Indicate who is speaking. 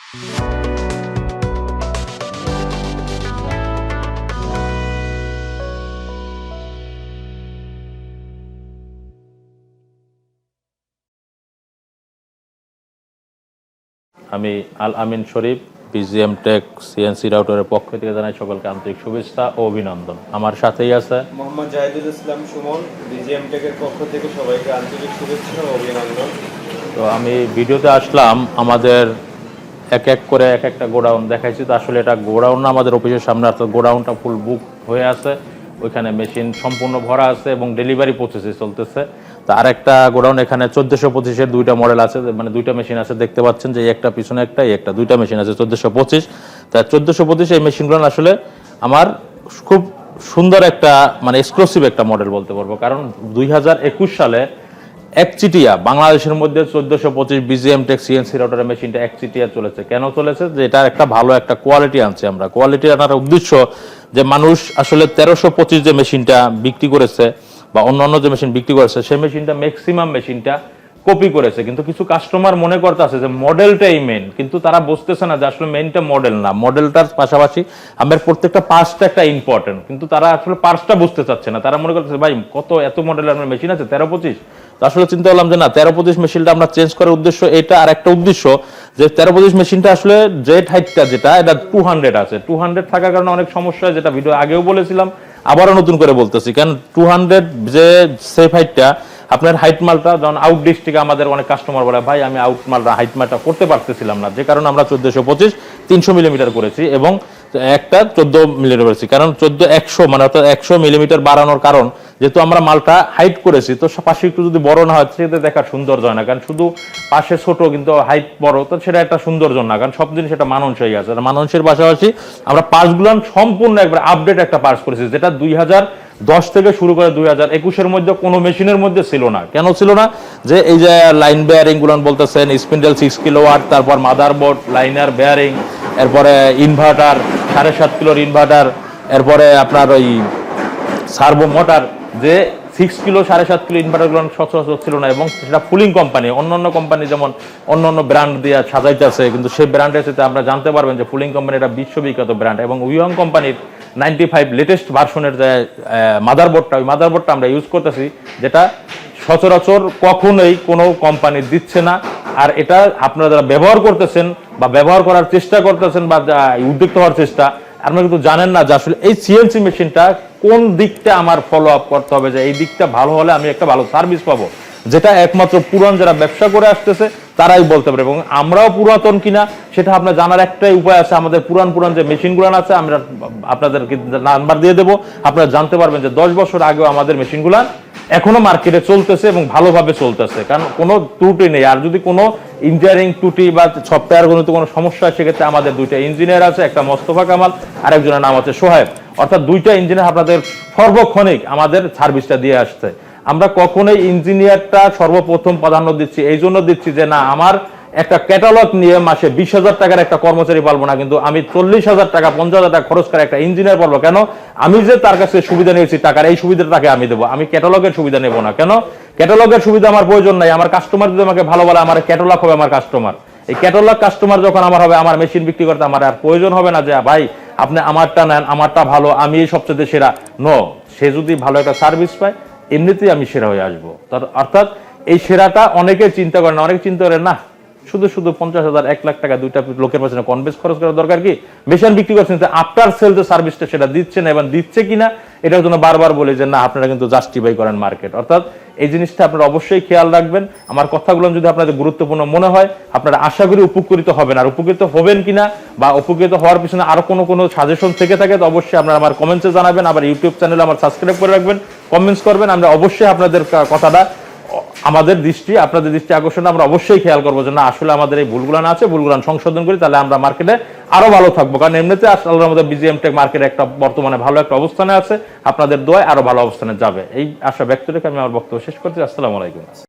Speaker 1: আমি আল আমিন শরীফ BGM take CNC রাউটারের পক্ষ থেকে জানাই সকলকে আন্তরিক শুভেচ্ছা ও অভিনন্দন। আমার সাথেই আছে
Speaker 2: মোহাম্মদ জাহিদুল ইসলাম সুমন, BGM টেকের পক্ষ থেকে সবাইকে আন্তরিক শুভেচ্ছা ও অভিনন্দন।
Speaker 1: তো আমি ভিডিওতে আসলাম, আমাদের এক এক করে এক একটা গোডাউন দেখাইছি। তো আসলে এটা গোডাউন না, আমাদের অফিসের সামনে আছে। গোডাউনটা ফুল বুক হয়ে আছে, ওইখানে মেশিন সম্পূর্ণ ভরা আছে এবং ডেলিভারি প্রসেসে চলতেছে। তো আরেকটা গোডাউন এখানে 1425-এর দুইটা মডেল আছে, মানে দুইটা মেশিন আছে, দেখতে পাচ্ছেন যে একটা পিছনে একটা, এই একটা, দুইটা মেশিন আছে 1425। তা 1425 এই মেশিনগুলো আসলে আমার খুব সুন্দর একটা, মানে এক্সক্লুসিভ একটা মডেল বলতে পারবো। কারণ 2021 সালে একচিটিয়া বাংলাদেশের মধ্যে 1425 BGM টেক সিএনসি রাউটারের মেশিনটা একচিটিয়া চলেছে। কেন চলেছে? যে এটা একটা ভালো একটা কোয়ালিটি আনছে আমরা। কোয়ালিটি আনার উদ্দেশ্য যে মানুষ আসলে 1325 যে মেশিনটা বিক্রি করেছে বা অন্যান্য যে মেশিন বিক্রি করেছে, সেই মেশিনটা ম্যাক্সিমাম মেশিনটা কপি করেছে। কিন্তু কিছু কাস্টমার মনে করতে আছে যে মডেলটাই মেন, কিন্তু তারা বুঝতেছে না যে আসলে মেইনটা মডেল না, মডেলটার পাশাপাশি আমার প্রত্যেকটা পার্টসটা একটা ইম্পর্টেন্ট। কিন্তু তারা আসলে পার্টসটা বুঝতে চাচ্ছে না। তারা মনে করতেছে ভাই কত এত মডেলের আমার মেশিন আছে 1325। তো আসলে চিন্তা করলাম যে না, 1325 মেশিনটা আমরা চেঞ্জ করার উদ্দেশ্য এটা। আর একটা উদ্দেশ্য যে 1325 মেশিনটা আসলে জেট হাইটটা যেটা, এটা 200 আছে। 200 থাকার কারণে অনেক সমস্যা হয়, যেটা ভিডিও আগেও বলেছিলাম, আবারও নতুন করে বলতেছি। কারণ 200 যে সেফ হাইটটা, আপনার হাইট মালটা যখন আউট ডিস্ট্রিক্টে আমাদের অনেক কাস্টমার বলে ভাই আমি আউট মালটা হাইট মালটা করতে পারতেছিলাম না, যে কারণে আমরা 1425 300 মিলিমিটার করেছি এবং একটা 14 মিলিমিটার করেছি। কারণ 14-100 মানে অর্থাৎ 100 মিলিমিটার বাড়ানোর কারণ, যেহেতু আমরা মালটা হাইট করেছি, তো পাশে একটু যদি বড় না হয় সেটা দেখার সৌন্দর্য হয় না। কারণ শুধু পাশে ছোট কিন্তু হাইট বড়, তো সেটা একটা সৌন্দর্য না। কারণ সব জিনিস এটা মানানসই আছে। মানানসের পাশাপাশি আমরা পার্টসগুলো সম্পূর্ণ একবার আপডেট একটা পার্টস করেছি, যেটা 2010 থেকে শুরু করে 2021-এর মধ্যে কোনো মেশিনের মধ্যে ছিল না। কেন ছিল না? যে এই যে লাইন বেয়ারিং গুলো বলতেছেন, স্পিন্ডেল 6 কিলোওয়াট, তারপর মাদারবোর্ড, লাইনার বেয়ারিং, এরপরে ইনভার্টার 7.5 কিলোর ইনভার্টার, এরপরে আপনার ওই সার্ভো মোটর, যে 6 কিলো 7.5 কিলো ইনভার্টারগুলো সচরাচর ছিল না। এবং সেটা ফুলিং কোম্পানি, অন্যান্য কোম্পানি যেমন অন্যান্য ব্র্যান্ড দিয়ে সাজাইতেছে, কিন্তু সেই ব্র্যান্ডের সাথে আমরা জানতে পারবেন যে ফুলিং কোম্পানি এটা বিশ্ববিখ্যাত ব্র্যান্ড। এবং উইয়ং কোম্পানির 95 লেটেস্ট ভার্সনের যে মাদারবোর্ডটা, ওই মাদারবোর্ডটা আমরা ইউজ করতেছি, যেটা সচরাচর কখনোই কোনো কোম্পানি দিচ্ছে না। আর এটা আপনারা যারা ব্যবহার করতেছেন বা ব্যবহার করার চেষ্টা করতেছেন বা উদ্যুক্ত হওয়ার চেষ্টা, আপনারা কিন্তু জানেন না যে আসলে এই সিএনসি মেশিনটা কোন দিকটা আমার ফলো আপ করতে হবে, যে এই দিকটা ভালো হলে আমি একটা ভালো সার্ভিস পাবো, যেটা একমাত্র পুরান যারা ব্যবসা করে আসতেছে তারাই বলতে পারে। এবং আমরাও পুরাতন কিনা সেটা আপনার জানার একটাই উপায় আছে, আমাদের পুরান যে মেশিনগুলো আছে আমরা আপনাদেরকে নাম্বার দিয়ে দেবো, আপনারা জানতে পারবেন যে 10 বছর আগেও আমাদের মেশিনগুলো এখনো মার্কেটে চলতেছে এবং ভালোভাবে চলতেছে। কারণ কোনো ত্রুটি নেই। আর যদি কোনো ইঞ্জিনিয়ারিং ত্রুটি বা সফটওয়্যার গণিত কোনো সমস্যা হয়, সেক্ষেত্রে আমাদের দুইটা ইঞ্জিনিয়ার আছে, একটা মোস্তফা কামাল, আরেকজনের নাম আছে সোহেব। অর্থাৎ দুইটা ইঞ্জিনিয়ার আপনাদের সর্বক্ষণিক আমাদের সার্ভিসটা দিয়ে আসছে। আমরা কখনোই ইঞ্জিনিয়ারটা সর্বপ্রথম প্রাধান্য দিচ্ছি, এই জন্য দিচ্ছি যে না, আমার একটা ক্যাটালগ নিয়ে মাসে 20,000 টাকার একটা কর্মচারী পালবো না, কিন্তু আমি 40,000 টাকা 50,000 টাকা খরচ করে একটা ইঞ্জিনিয়ার পালবো। কেন? আমি যে তার কাছে সুবিধা নিয়েছি টাকার, এই সুবিধাটা তাকে আমি দেবো, আমি ক্যাটালগের সুবিধা নেবো না। কেন? ক্যাটালগের সুবিধা আমার প্রয়োজন নাই। আমার কাস্টমার যদি আমাকে ভালো বলে, আমার ক্যাটালগ হবে আমার কাস্টমার। এই ক্যাটালগ কাস্টমার যখন আমার হবে, আমার মেশিন বিক্রি করতে আমার আর প্রয়োজন হবে না যে ভাই আপনি আমারটা নেন, আমারটা ভালো, আমি সবচেয়ে সেরা। নো, সে যদি ভালো একটা সার্ভিস পায়, এমনিতেই আমি সেরা হয়ে আসবো। অর্থাৎ এই সেরাটা অনেকে চিন্তা করে না। অনেকে চিন্তা করে না শুধু 50,000 1 লাখ টাকা দুইটা লোকের পেছনে কনভেন্স খরচ করার দরকার কি? মেশিন বিক্রি করছেন, আফটার সেল যে সার্ভিসটা সেটা দিচ্ছে না এবং দিচ্ছে কিনা এটার জন্য বারবার বলি যে না, আপনারা কিন্তু জাস্টিফাই করেন মার্কেট। অর্থাৎ এই জিনিসটা আপনারা অবশ্যই খেয়াল রাখবেন। আমার কথাগুলো যদি আপনাদের গুরুত্বপূর্ণ মনে হয়, আপনারা আশা করি উপকৃত হবেন। আর উপকৃত হবেন কিনা বা উপকৃত হওয়ার পিছনে আরো কোনো সাজেশন থেকে থাকে, তো অবশ্যই আপনারা আমার কমেন্টসে জানাবেন। আবার ইউটিউব চ্যানেলে আমার সাবস্ক্রাইব করে রাখবেন, কমেন্টস করবেন। আমরা অবশ্যই আপনাদের কথাটা, আপনাদের দৃষ্টি আকর্ষণ আমরা অবশ্যই খেয়াল করবো যে না, আসলে আমাদের এই ভুলগুলো আছে, ভুলগুলো সংশোধন করি, তাহলে আমরা মার্কেটে আরো ভালো থাকবো। কারণ এমনিতে আল্লাহর মধ্যে BGM টেক মার্কেটে একটা বর্তমানে ভালো একটা অবস্থানে আছে, আপনাদের দোয়ায় আরো ভালো অবস্থানে যাবে, এই আশা ব্যক্ত রেখে আমি আমার বক্তব্য শেষ করছি। আসসালামু আলাইকুম।